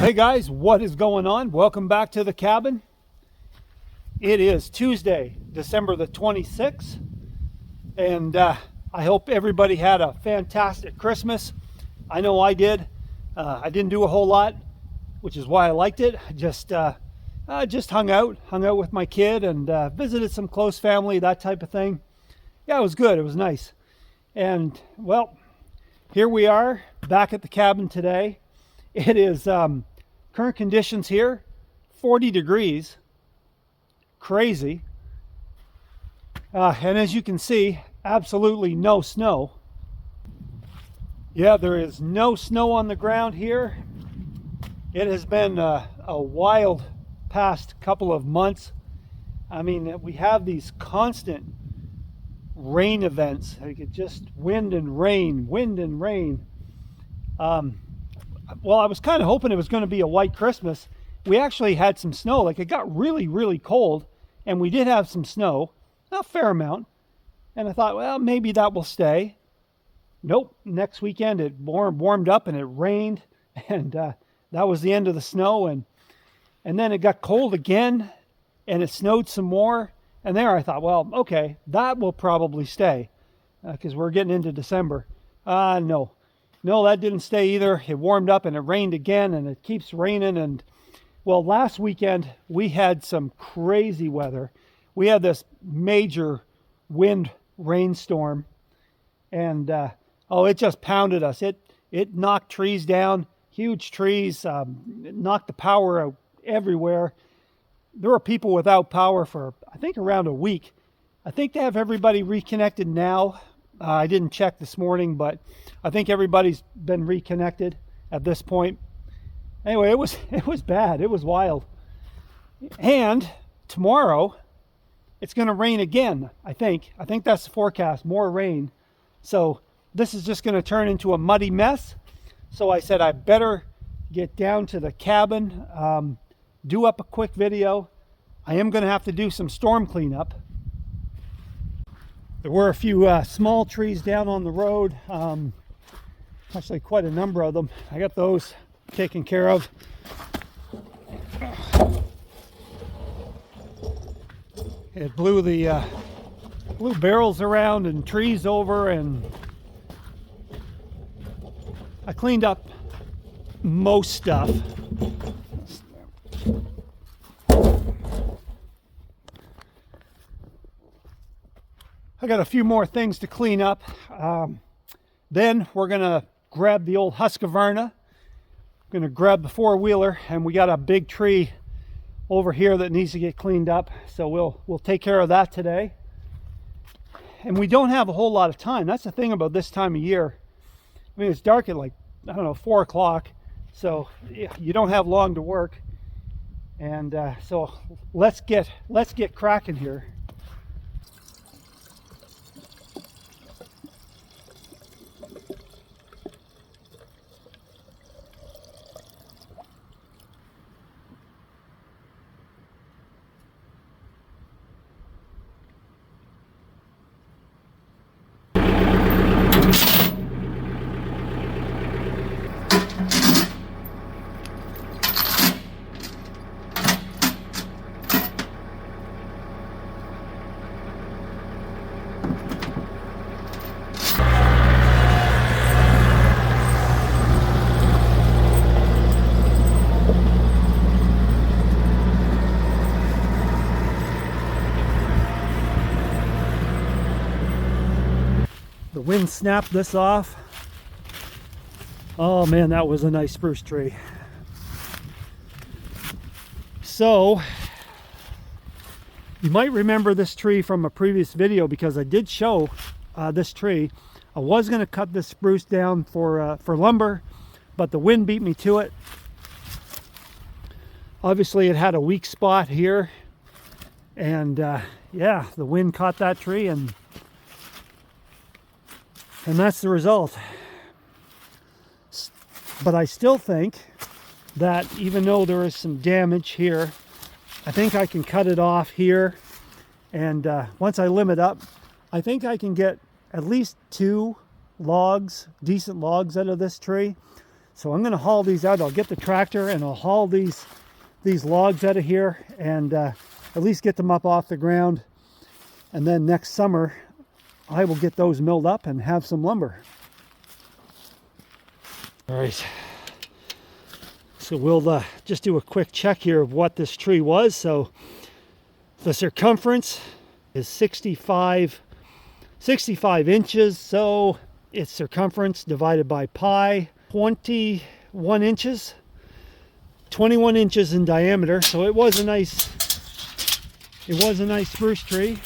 Hey guys, what is going on? Welcome back to the cabin. It is Tuesday, December the 26th, and I hope everybody had a fantastic Christmas. I know I did. I didn't do a whole lot, which is why I liked it. I just hung out with my kid and visited some close family, that type of thing. Yeah, it was good. It was nice. And well, here we are back at the cabin today. It is current conditions here, 40 degrees, crazy. And as you can see, absolutely no snow. Yeah, there is no snow on the ground here. It has been a wild past couple of months. I mean, we have these constant rain events, like just wind and rain. Well, I was kind of hoping it was going to be a white Christmas. We actually had some snow. Like, it got really cold, and we did have some snow, a fair amount. And I thought, well, maybe that will stay. Nope. Next weekend it warmed up and it rained, and that was the end of the snow. And then it got cold again, and it snowed some more. And there I thought, well, okay, that will probably stay because we're getting into December. No, that didn't stay either. It warmed up and it rained again, and it keeps raining. And well, last weekend we had some crazy weather. We had this major wind rainstorm, and it just pounded us. It knocked trees down, huge trees, knocked the power out everywhere. There were people without power for, I think, around a week. I think they have everybody reconnected now. I didn't check this morning, but I think everybody's been reconnected at this point. Anyway, it was bad. It was wild. And tomorrow, it's going to rain again, I think. I think that's the forecast, more rain. So this is just going to turn into a muddy mess. So I said I better get down to the cabin, do up a quick video. I am going to have to do some storm cleanup. There were a few small trees down on the road, actually quite a number of them. I got those taken care of. It blew barrels around and trees over, and I cleaned up most stuff. I got a few more things to clean up. Then we're gonna grab the old Husqvarna. Gonna grab the four-wheeler, and we got a big tree over here that needs to get cleaned up. So we'll take care of that today. And we don't have a whole lot of time. That's the thing about this time of year. I mean, it's dark at, like, I don't know, 4 o'clock. So you don't have long to work. And so let's get cracking here. The wind snapped this off. Oh man, that was a nice spruce tree. So you might remember this tree from a previous video because I did show this tree. I was going to cut this spruce down for lumber, but the wind beat me to it. Obviously it had a weak spot here, and yeah, the wind caught that tree, and that's the result. But I still think that even though there is some damage here, I think I can cut it off here, and once I limb it up, I think I can get at least 2 logs, decent logs, out of this tree. So I'm going to haul these out. I'll get the tractor and I'll haul these logs out of here and at least get them up off the ground. And then next summer, I will get those milled up and have some lumber. All right. So we'll just do a quick check here of what this tree was. So the circumference is 65 inches. So its circumference divided by pi, 21 inches. 21 inches in diameter. So it was a nice spruce tree.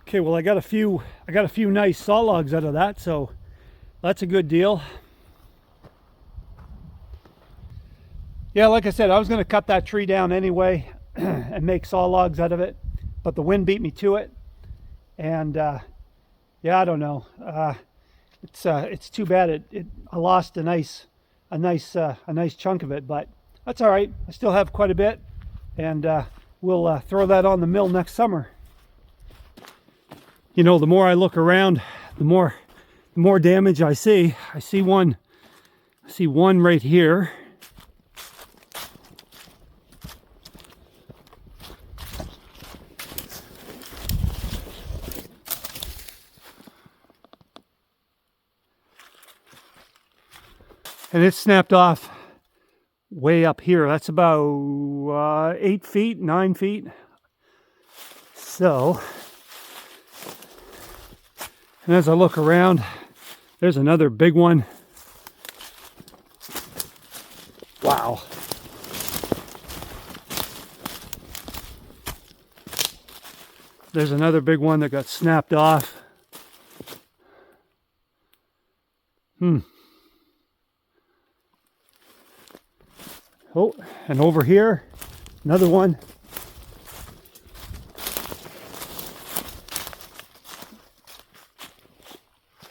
Okay, well I got a few nice saw logs out of that, so that's a good deal. Yeah, like I said, I was going to cut that tree down anyway and make saw logs out of it, but the wind beat me to it, and yeah, I don't know. It's too bad I lost a nice chunk of it, but that's all right. I still have quite a bit, and we'll throw that on the mill next summer. You know, the more I look around, the more damage I see. I see one right here. And it snapped off way up here. That's about 8 feet, 9 feet. So, and as I look around, there's another big one. Wow. There's another big one that got snapped off. Oh, and over here, another one.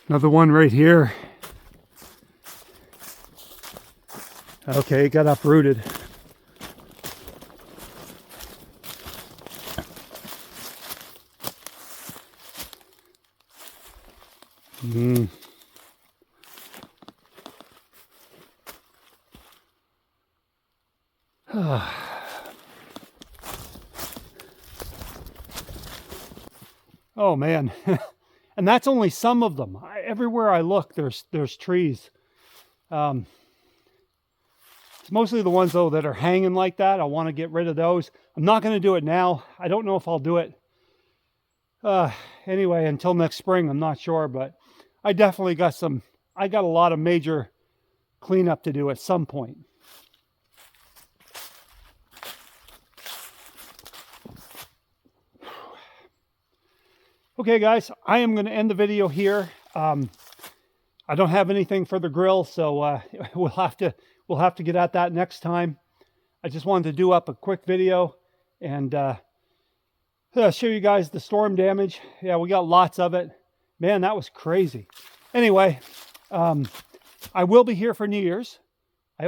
Another one right here. Okay, it got uprooted. Oh man. And that's only some of them. Everywhere I look, there's trees. It's mostly the ones though that are hanging like that. I want to get rid of those. I'm not going to do it now. I don't know if I'll do it. Anyway, until next spring, I'm not sure, but I definitely got a lot of major cleanup to do at some point. Okay guys, I am going to end the video here. I don't have anything for the grill, so we'll have to get at that next time. I just wanted to do up a quick video and show you guys the storm damage. Yeah, we got lots of it. Man, that was crazy. Anyway, I will be here for New Year's. I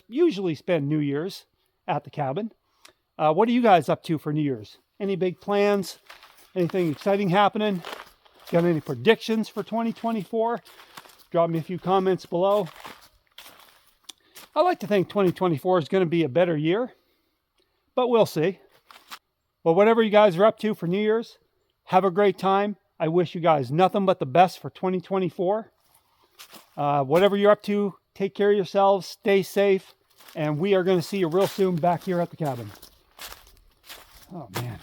usually spend New Year's at the cabin. What are you guys up to for New Year's? Any big plans? Anything exciting happening? Got any predictions for 2024? Drop me a few comments below. I like to think 2024 is going to be a better year, but we'll see. Well, whatever you guys are up to for New Year's, have a great time. I wish you guys nothing but the best for 2024. Whatever you're up to, take care of yourselves, stay safe, and we are going to see you real soon back here at the cabin. Oh, man.